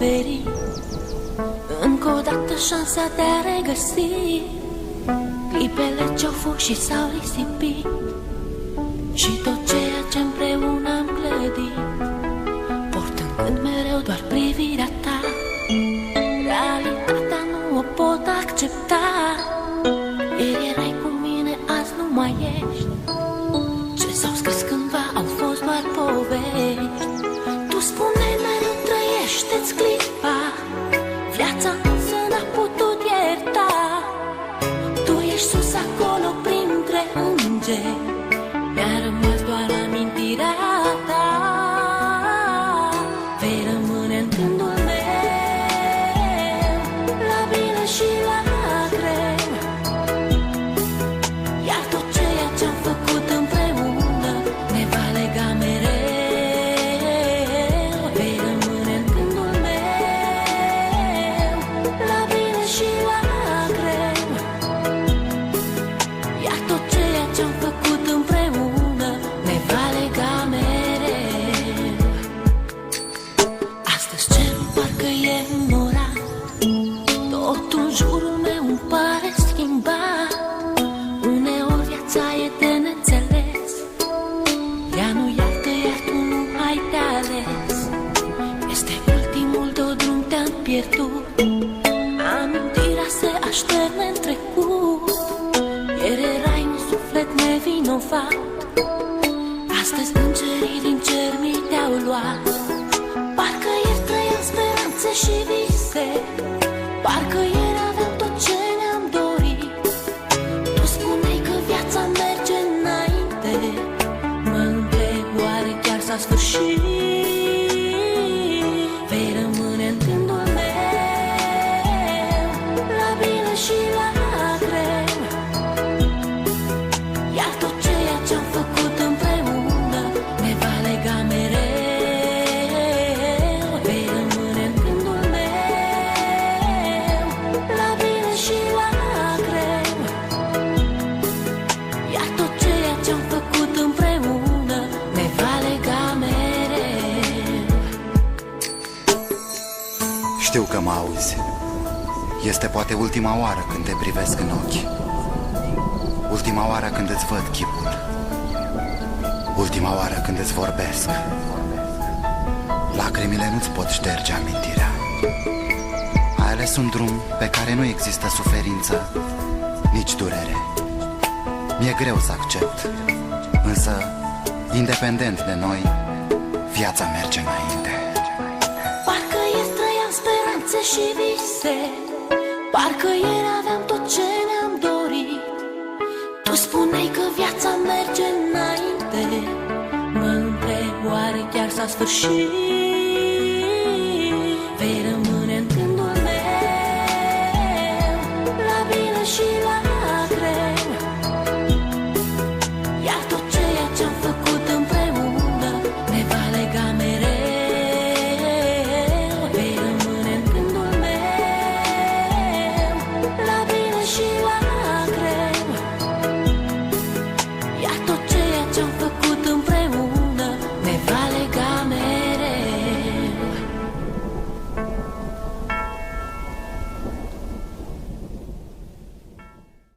oferi încă o dată șansa de a regăsi clipele ce-au fost și s-au risipit și tot ceea ce împreună am clădit, portând mereu doar privirea ta. Realitatea nu o pot accepta. Ieri erai cu mine, azi nu mai ești. Ce s-au scris cândva au fost doar povești. Tu spuneai mereu trăiește-ți clipa, viața însă n-a putut ierta. Tu ești sus acolo printre îngeri, mi-a rămas doar amintirea ta. Vei rămâne în gândul meu, la bine și la greu. Iar tot ceea ce-am făcut împreună ne va lega mereu. Vei rămâne în gândul meu, la bine și la greu. Iar tot ceea ce-am făcut împreună ne va lega mereu. Astăzi cerul parcă e înnorat, totul în jurul meu îmi pare schimbat. Uneori viața e de neînțeles, ea nu iartă, iar tu nu ai de ales. Este ultimul tău drum, te-am pierdut, amintirea se așterne în trecut. Ieri erai un suflet nevinovat, astăzi îngerii din cer mi te-au luat. Parcă ieri trăiam speranțe și vise, parcă ieri aveam tot ce ne-am dorit. Tu spuneai că viața merge înainte, mă întreb oare chiar s-a sfârșit. Vei rămâne în gândul meu, la bine și la greu. Iar tot ceea ce-am făcut împreună ne va lega mereu. Vei rămâne în gândul meu, la bine și la greu. Iar tot ceea ce-am făcut împreună ne va lega mereu. Știu că mă auzi. Este poate ultima oară când te privesc în ochi, ultima oară când îți văd chipul, ultima oară când îți vorbesc. Lacrimile nu-ți pot șterge amintirea. Ai ales un drum pe care nu există suferință, nici durere. Mi-e greu să accept, însă, independent de noi, viața merge înainte. Parcă ieri trăiam speranțe și vise, parcă ieri aveam tot ce ne-am dorit. Tu spuneai că viața merge înainte, mă întreb oare chiar s-a sfârșit.